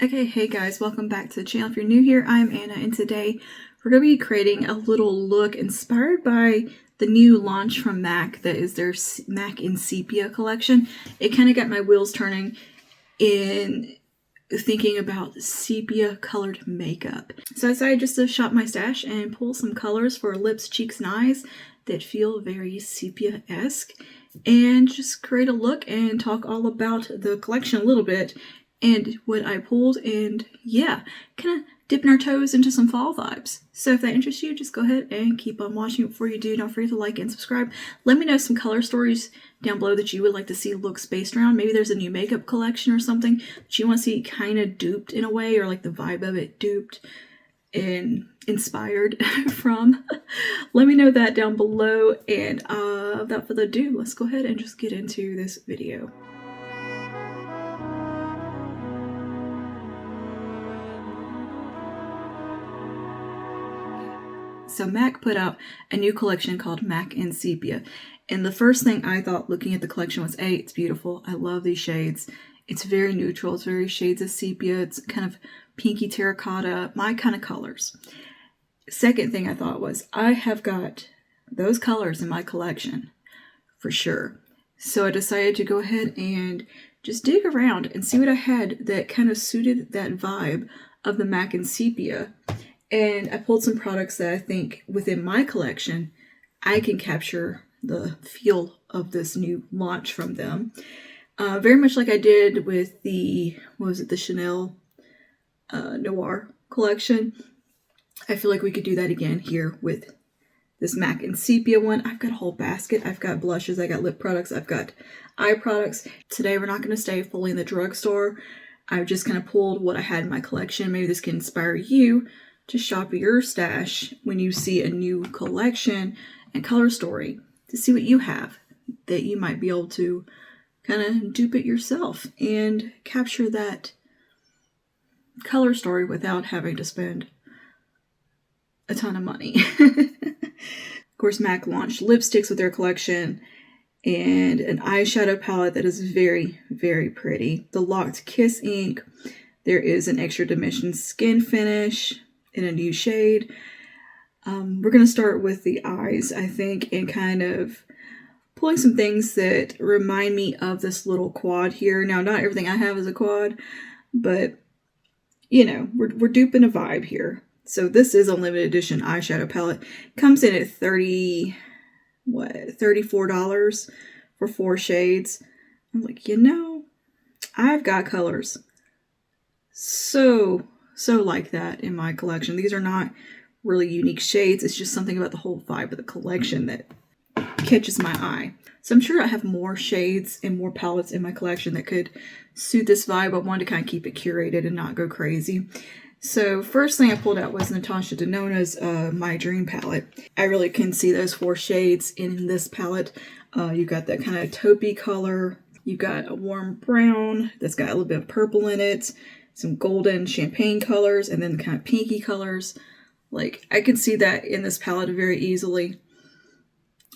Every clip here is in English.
Okay, hey guys, welcome back to the channel. If you're new here, I'm Anna, and today we're going to be creating a little look inspired by the new launch from MAC that is their MAC in Sepia collection. It kind of got my wheels turning in thinking about sepia colored makeup. So I decided just to shop my stash and pull some colors for lips, cheeks, and eyes that feel very sepia-esque, and just create a look and talk all about the collection a little bit and what I pulled, and yeah, kind of dipping our toes into some fall vibes. So if that interests you, just go ahead and keep on watching. Before you do, don't forget to like and subscribe. Let me know some color stories down below that you would like to see looks based around. Maybe there's a new makeup collection or something that you want to see kind of duped in a way, or like the vibe of it duped and inspired from. Let me know that down below, and without further ado, let's go ahead and just get into this video. So MAC put out a new collection called MAC in Sepia. And the first thing I thought looking at the collection was, A, it's beautiful. I love these shades. It's very neutral. It's very shades of sepia. It's kind of pinky terracotta, my kind of colors. Second thing I thought was, I have got those colors in my collection for sure. So I decided to go ahead and just dig around and see what I had that kind of suited that vibe of the MAC in Sepia. And I pulled some products that I think within my collection, I can capture the feel of this new launch from them. Very much like I did with the, the Chanel Noir collection. I feel like we could do that again here with this MAC in Sepia one. I've got a whole basket. I've got blushes, I got lip products, I've got eye products. Today we're not going to stay fully in the drugstore. I've just kind of pulled what I had in my collection. Maybe this can inspire you to shop your stash when you see a new collection and color story, to see what you have that you might be able to kind of dupe it yourself and capture that color story without having to spend a ton of money. Of course, MAC launched lipsticks with their collection and an eyeshadow palette that is very, very pretty. The Locked Kiss ink. There is an extra dimension skin finish in a new shade. We're going to start with the eyes, I think, and kind of pulling some things that remind me of this little quad here. Now, not everything I have is a quad, but, you know, we're duping a vibe here. So this is a limited edition eyeshadow palette. Comes in at $34 for 4 shades. I'm like, you know, I've got colors so like that in my collection. These are not really unique shades. It's just something about the whole vibe of the collection that catches my eye. So I'm sure I have more shades and more palettes in my collection that could suit this vibe. I wanted to kind of keep it curated and not go crazy. So first thing I pulled out was Natasha Denona's My Dream palette. I really can see those 4 shades in this palette. You got that kind of taupey color. You got a warm brown that's got a little bit of purple in it. Some golden champagne colors, and then kind of pinky colors. Like, I can see that in this palette very easily.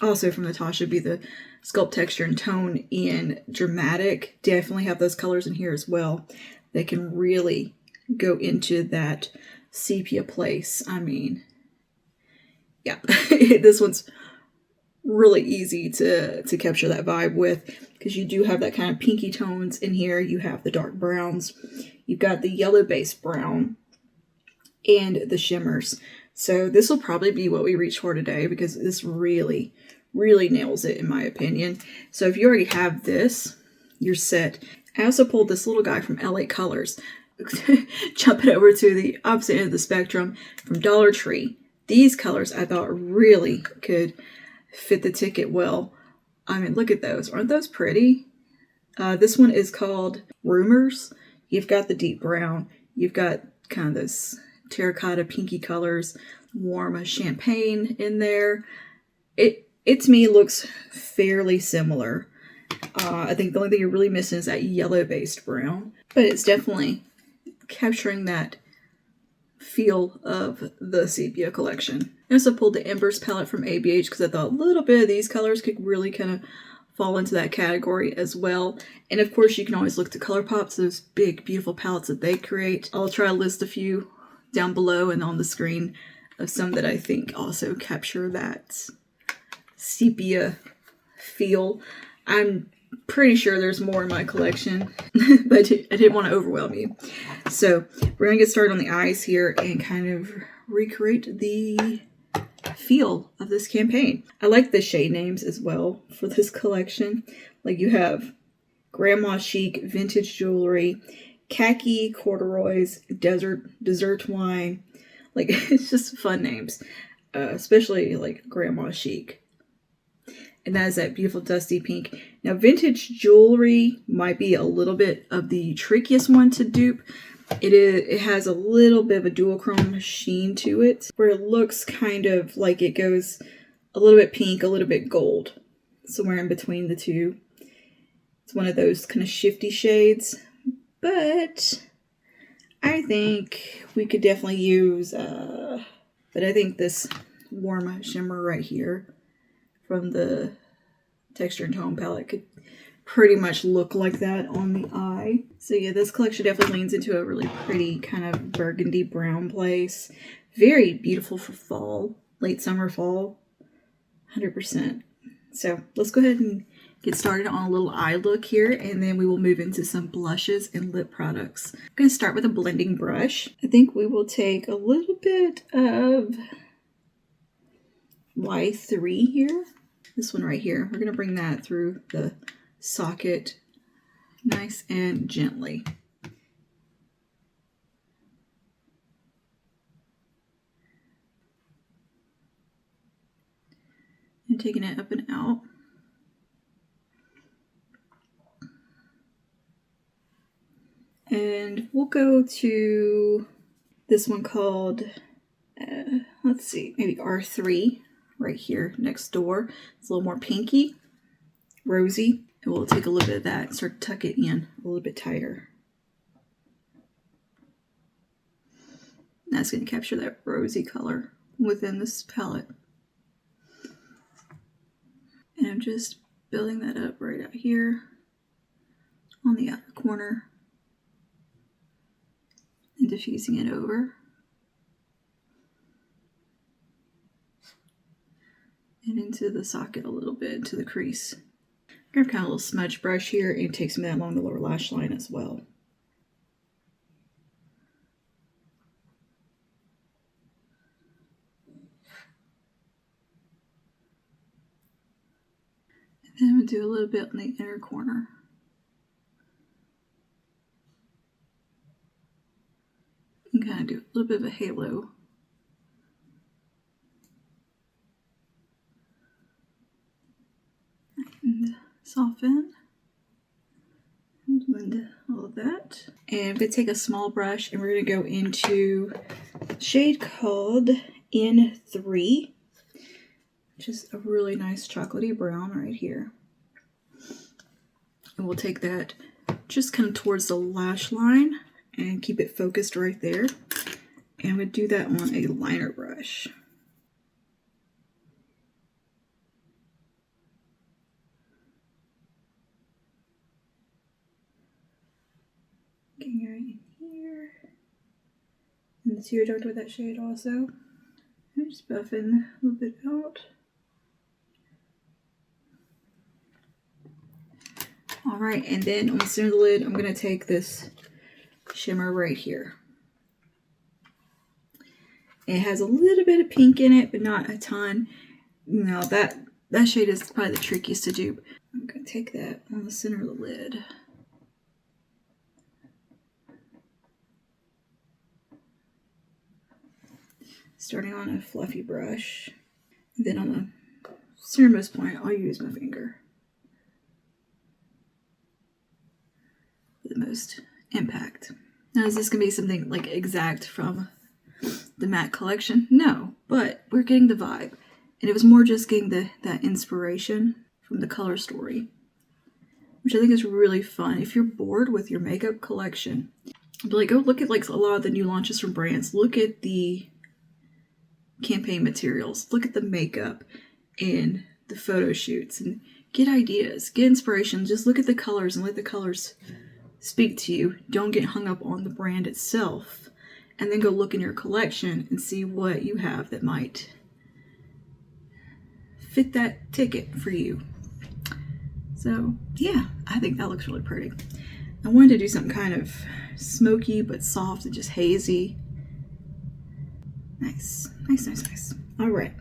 Also from Natasha, be the sculpt, texture, and tone in dramatic. Definitely have those colors in here as well. They can really go into that sepia place. I mean, yeah, this one's really easy to capture that vibe with, because you do have that kind of pinky tones in here. You have the dark browns. You've got the yellow-based brown and the shimmers. So this will probably be what we reach for today, because this really, really nails it in my opinion. So if you already have this, you're set. I also pulled this little guy from LA Colors. Jumping over to the opposite end of the spectrum from Dollar Tree. These colors I thought really could fit the ticket well. I mean, look at those. Aren't those pretty? This one is called Rumors. You've got the deep brown. You've got kind of those terracotta pinky colors, warm champagne in there. It to me looks fairly similar. I think the only thing you're really missing is that yellow-based brown, but it's definitely capturing that feel of the sepia collection. I also pulled the Embers palette from ABH because I thought a little bit of these colors could really kind of fall into that category as well. And of course, you can always look to ColourPop, those big, beautiful palettes that they create. I'll try to list a few down below and on the screen of some that I think also capture that sepia feel. I'm pretty sure there's more in my collection, but I didn't want to overwhelm you. So we're going to get started on the eyes here and kind of recreate the feel of this campaign. I like the shade names as well for this collection. Like you have grandma chic, vintage jewelry, khaki, corduroys, dessert wine. Like it's just fun names, especially like grandma chic. And that is that beautiful dusty pink. Now vintage jewelry might be a little bit of the trickiest one to dupe. It has a little bit of a duochrome sheen to it, where it looks kind of like it goes a little bit pink, a little bit gold, somewhere in between the two. It's one of those kind of shifty shades, but I think we could definitely use, but I think this warm shimmer right here from the Texture and Tone palette could pretty much look like that on the eye. So yeah, this collection definitely leans into a really pretty kind of burgundy brown place. Very beautiful for fall, late summer, fall, 100%. So let's go ahead and get started on a little eye look here, and then we will move into some blushes and lip products. I'm going to start with a blending brush. I think we will take a little bit of Y3 here. This one right here. We're going to bring that through the socket nice and gently. And taking it up and out. And we'll go to this one called, let's see, maybe R3 right here next door. It's a little more pinky, rosy. And we'll take a little bit of that and start to tuck it in a little bit tighter. That's going to capture that rosy color within this palette. And I'm just building that up right out here on the outer corner and diffusing it over. And into the socket a little bit, into the crease. Grab kind of a little smudge brush here and take some of that along the lower lash line as well. And then we'll do a little bit on the inner corner. And kind of do a little bit of a halo. And soften and blend all of that. And I'm going to take a small brush and we're going to go into a shade called N3, which is a really nice chocolatey brown right here. And we'll take that just kind of towards the lash line and keep it focused right there. And I'm going to do that on a liner brush. Getting right in here. And the teardrop with that shade also. I'm just buffing a little bit out. Alright, and then on the center of the lid, I'm going to take this shimmer right here. It has a little bit of pink in it, but not a ton. No, that shade is probably the trickiest to dupe. I'm going to take that on the center of the lid. Starting on a fluffy brush. And then on the centermost point, I'll use my finger for the most impact. Now, is this going to be something like exact from the matte collection? No, but we're getting the vibe. And it was more just getting that inspiration from the color story, which I think is really fun. If you're bored with your makeup collection, but like go look at like a lot of the new launches from brands. Look at the campaign materials. Look at the makeup and the photo shoots and get ideas, get inspiration. Just look at the colors and let the colors speak to you. Don't get hung up on the brand itself. And then go look in your collection and see what you have that might fit that ticket for you. So yeah, I think that looks really pretty. I wanted to do something kind of smoky but soft and just hazy. Nice, nice, nice, nice. All right,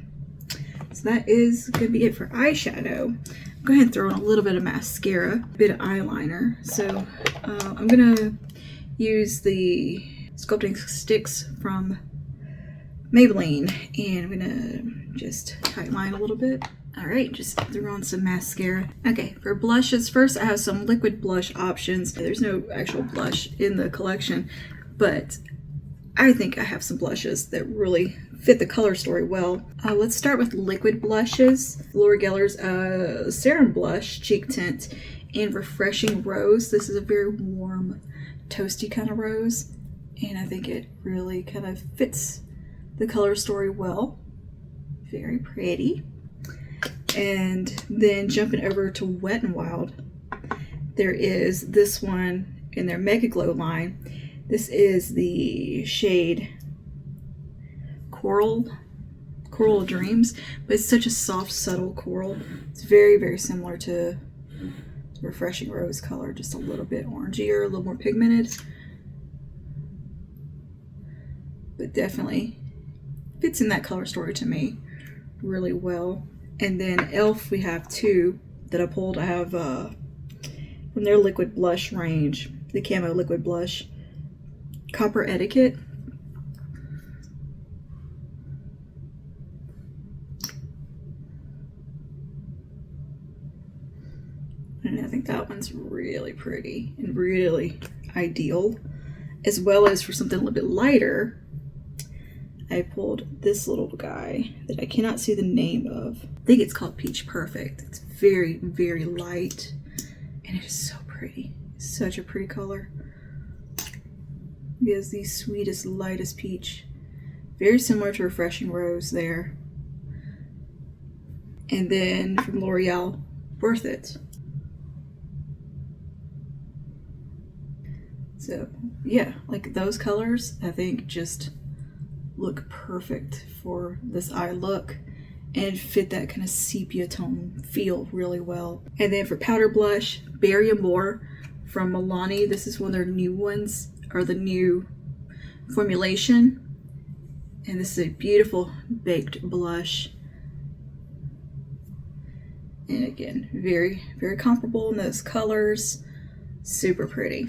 so that is gonna be it for eyeshadow. Go ahead and throw in a little bit of mascara, a bit of eyeliner. So I'm gonna use the sculpting sticks from Maybelline, and I'm gonna just tight line a little bit. All right, just throw on some mascara. Okay, for blushes, first I have some liquid blush options. There's no actual blush in the collection, but I think I have some blushes that really fit the color story well. Let's start with liquid blushes. Laura Geller's Serum Blush Cheek Tint in Refreshing Rose. This is a very warm, toasty kind of rose, and I think it really kind of fits the color story well. Very pretty. And then jumping over to Wet n Wild, there is this one in their Mega Glow line. This is the shade Coral Dreams, but it's such a soft, subtle coral. It's very, very similar to Refreshing Rose color, just a little bit orangier, a little more pigmented, but definitely fits in that color story to me really well. And then e.l.f. we have two that I pulled. I have from their liquid blush range, the Camo Liquid Blush, Copper Etiquette. And I think that one's really pretty and really ideal. As well as for something a little bit lighter, I pulled this little guy that I cannot see the name of. I think it's called Peach Perfect. It's very, very light, and it is so pretty. Such a pretty color. It has the sweetest, lightest peach. Very similar to Refreshing Rose there. And then from L'Oreal, Worth It. So yeah, like those colors, I think just look perfect for this eye look and fit that kind of sepia tone feel really well. And then for powder blush, Berry Amore from Milani. This is one of their new ones, or the new formulation. And this is a beautiful baked blush. And again, very, very comparable in those colors. Super pretty.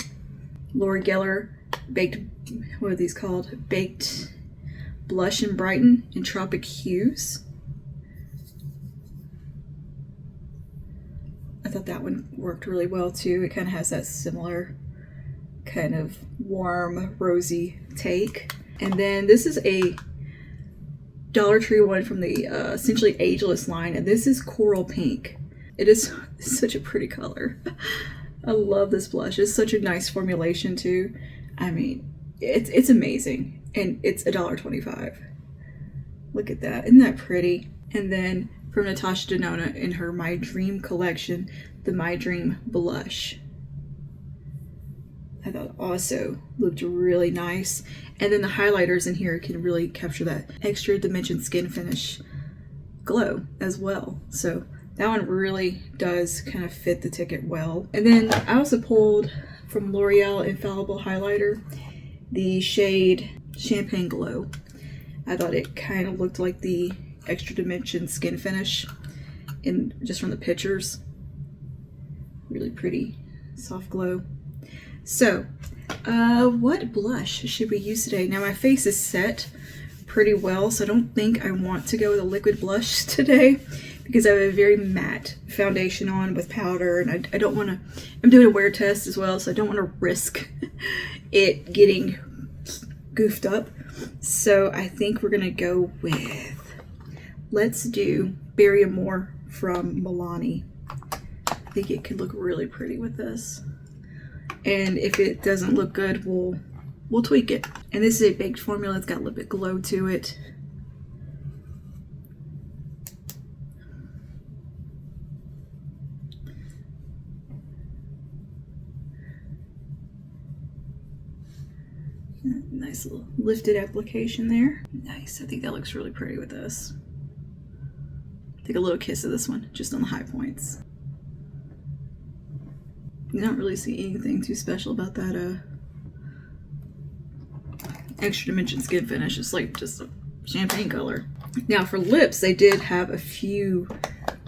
Laura Geller baked, what are these called? Baked Blush and Brighten in Tropic Hues. I thought that one worked really well too. It kind of has that similar kind of warm, rosy take. And then this is a Dollar Tree one from the Essentially Ageless line, and this is Coral Pink. It is such a pretty color. I love this blush. It's such a nice formulation too. I mean, it's amazing. And it's $1.25. Look at that. Isn't that pretty? And then from Natasha Denona in her My Dream collection, the My Dream blush. I thought also looked really nice. And then the highlighters in here can really capture that extra dimension skin finish glow as well. So that one really does kind of fit the ticket well. And then I also pulled from L'Oreal Infallible Highlighter the shade Champagne Glow. I thought it kind of looked like the extra dimension skin finish in just from the pictures. Really pretty soft glow. So what blush should we use today? Now my face is set pretty well, so I don't think I want to go with a liquid blush today because I have a very matte foundation on with powder, and I don't want to, I'm doing a wear test as well, so I don't want to risk it getting goofed up. So I think we're gonna go with, let's do Berry Amore from Milani. I think it could look really pretty with this. And if it doesn't look good, we'll tweak it. And this is a baked formula. It's got a little bit glow to it. Nice little lifted application there. Nice. I think that looks really pretty with this. Take a little kiss of this one, just on the high points. You don't really see anything too special about that extra dimension skin finish. It's like just a champagne color. Now for lips, they did have a few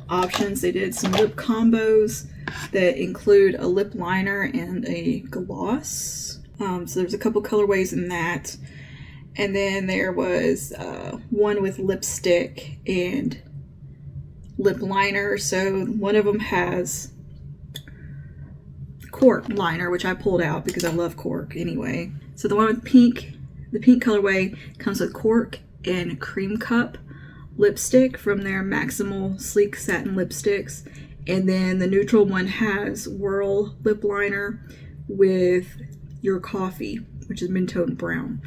options. They did some lip combos that include a lip liner and a gloss. So there's a couple colorways in that. And then there was one with lipstick and lip liner. So one of them has cork liner, which I pulled out because I love cork anyway. So the one with pink, the pink colorway comes with cork and cream cup lipstick from their Maximal Sleek Satin Lipsticks. And then the neutral one has Whirl lip liner with Your Coffee, which is Mentone Brown.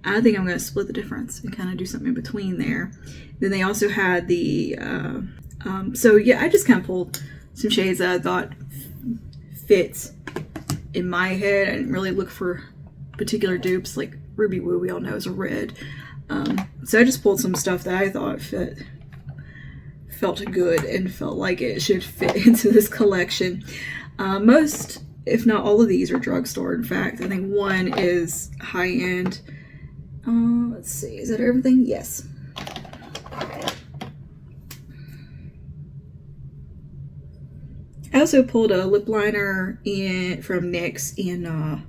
I think I'm going to split the difference and kind of do something in between there. Then they also had the, so yeah, I just kind of pulled some shades that I thought fit in my head. I didn't really look for particular dupes, like Ruby Woo, we all know is a red. So I just pulled some stuff that I thought felt good and felt like it should fit into this collection. Most, if not all of these are drugstore. In fact, I think one is high-end. Let's see, is that everything? Yes. I also pulled a lip liner from NYX in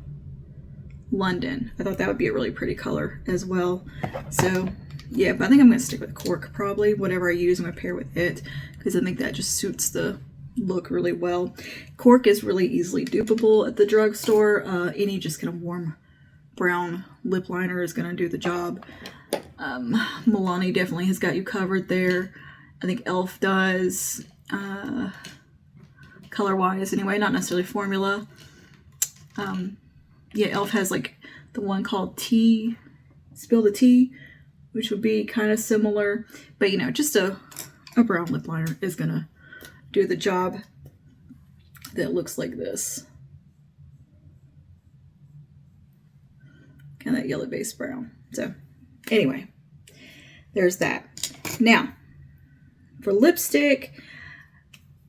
London. I thought that would be a really pretty color as well. So yeah, but I think I'm going to stick with cork probably. Whatever I use, I'm going to pair with it because I think that just suits the look really well. Cork is really easily dupable at the drugstore. Any just kind of warm brown lip liner is going to do the job. Milani definitely has got you covered there. I think e.l.f. does, color-wise anyway, not necessarily formula. Yeah, e.l.f. has like the one called Tea, Spill the Tea, which would be kind of similar. But you know, just a brown lip liner is going to do the job. That looks like this. Kind of that yellow base brown. So anyway, there's that. Now for lipstick,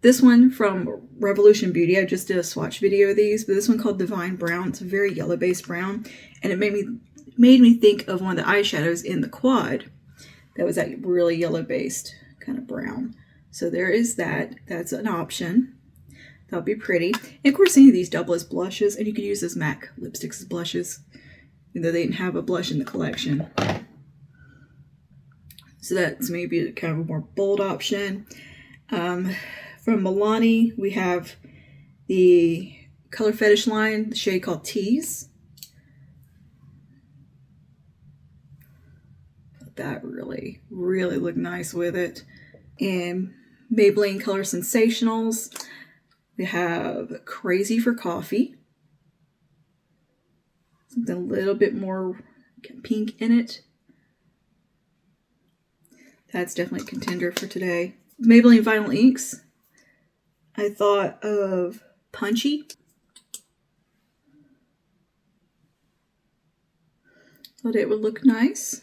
this one from Revolution Beauty, I just did a swatch video of these, but this one called Divine Brown. It's a very yellow base brown, and it made me think of one of the eyeshadows in the quad that was that really yellow based kind of brown. So there is that. That's an option. That'll be pretty. And of course, any of these double as blushes, and you could use as MAC lipsticks as blushes, even though they didn't have a blush in the collection. So that's maybe kind of a more bold option. From Milani, we have the Color Fetish line, the shade called Tease. That really, really looked nice with it. And Maybelline Color Sensationals, we have Crazy for Coffee. Something a little bit more pink in it. That's definitely a contender for today. Maybelline Vinyl Inks, I thought of Punchy. Thought it would look nice.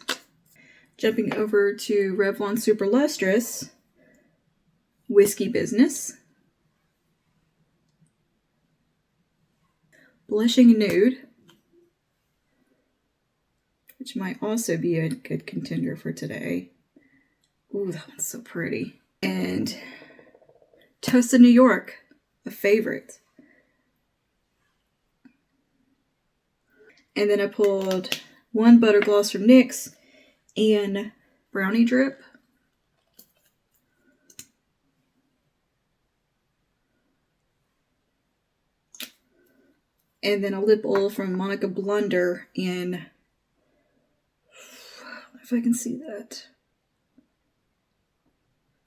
Jumping over to Revlon Super Lustrous, Whiskey Business. Blushing Nude, which might also be a good contender for today. Ooh, that one's so pretty. And Toasted New York, a favorite. And then I pulled one butter gloss from NYX and Brownie Drip. And then a lip oil from Monica Blunder in, if I can see that.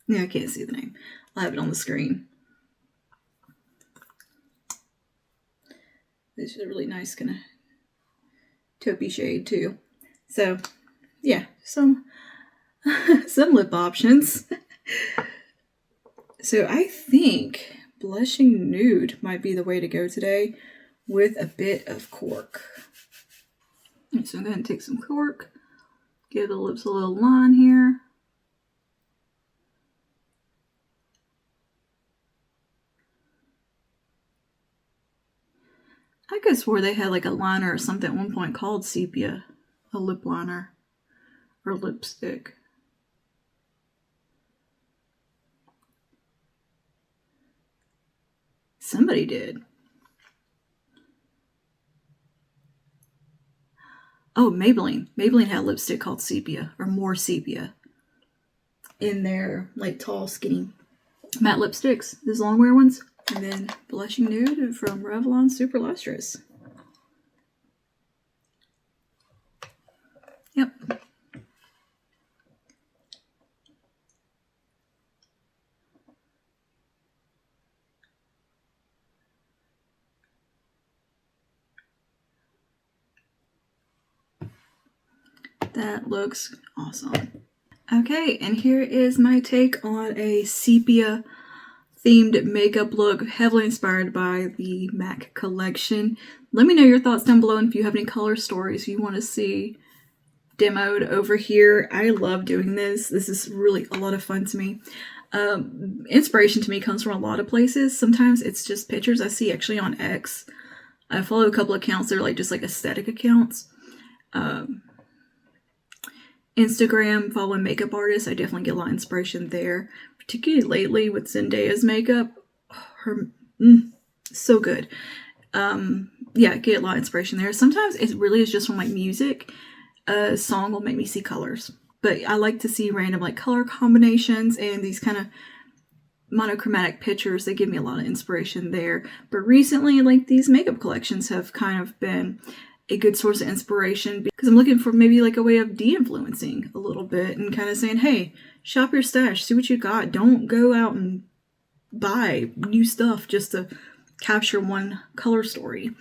Yeah, I can't see the name. I'll have it on the screen. This is a really nice kind of taupey shade too. So yeah, some lip options. So I think Blushing Nude might be the way to go today with a bit of cork. Okay, so I'm going to take some cork, give the lips a little line here. I could have swore they had like a liner or something at one point called Sepia, a lip liner or lipstick. Somebody did. Oh, Maybelline. Maybelline had a lipstick called Sepia, or More Sepia, in their like tall, skinny matte lipsticks, these long wear ones. And then Blushing Nude from Revlon Super Lustrous. Yep. That looks awesome. Okay, and here is my take on a sepia themed makeup look, heavily inspired by the MAC collection. Let me know your thoughts down below, and if you have any color stories you want to see demoed over here. I love doing this. This is really a lot of fun to me. Inspiration to me comes from a lot of places. Sometimes it's just pictures I see actually on X. I follow a couple accounts that are like just like aesthetic accounts. Instagram, following makeup artists, I definitely get a lot of inspiration there. Particularly lately with Zendaya's makeup. Her, so good. Yeah, get a lot of inspiration there. Sometimes it really is just from like music. A song will make me see colors. But I like to see random like color combinations and these kind of monochromatic pictures. They give me a lot of inspiration there. But recently, like these makeup collections have kind of been a good source of inspiration because I'm looking for maybe like a way of de-influencing a little bit and kind of saying, hey, shop your stash, see what you got. Don't go out and buy new stuff just to capture one color story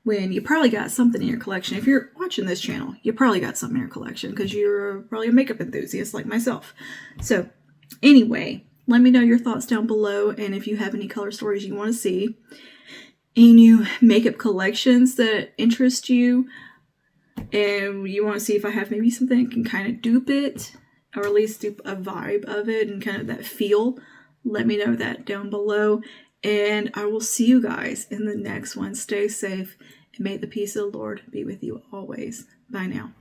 when you probably got something in your collection. If you're watching this channel, you probably got something in your collection because you're probably a makeup enthusiast like myself. So anyway, let me know your thoughts down below, and if you have any color stories you want to see, any new makeup collections that interest you, and you want to see if I have maybe something that can kind of dupe it, or at least dupe a vibe of it and kind of that feel, let me know that down below. And I will see you guys in the next one. Stay safe, and may the peace of the Lord be with you always. Bye now.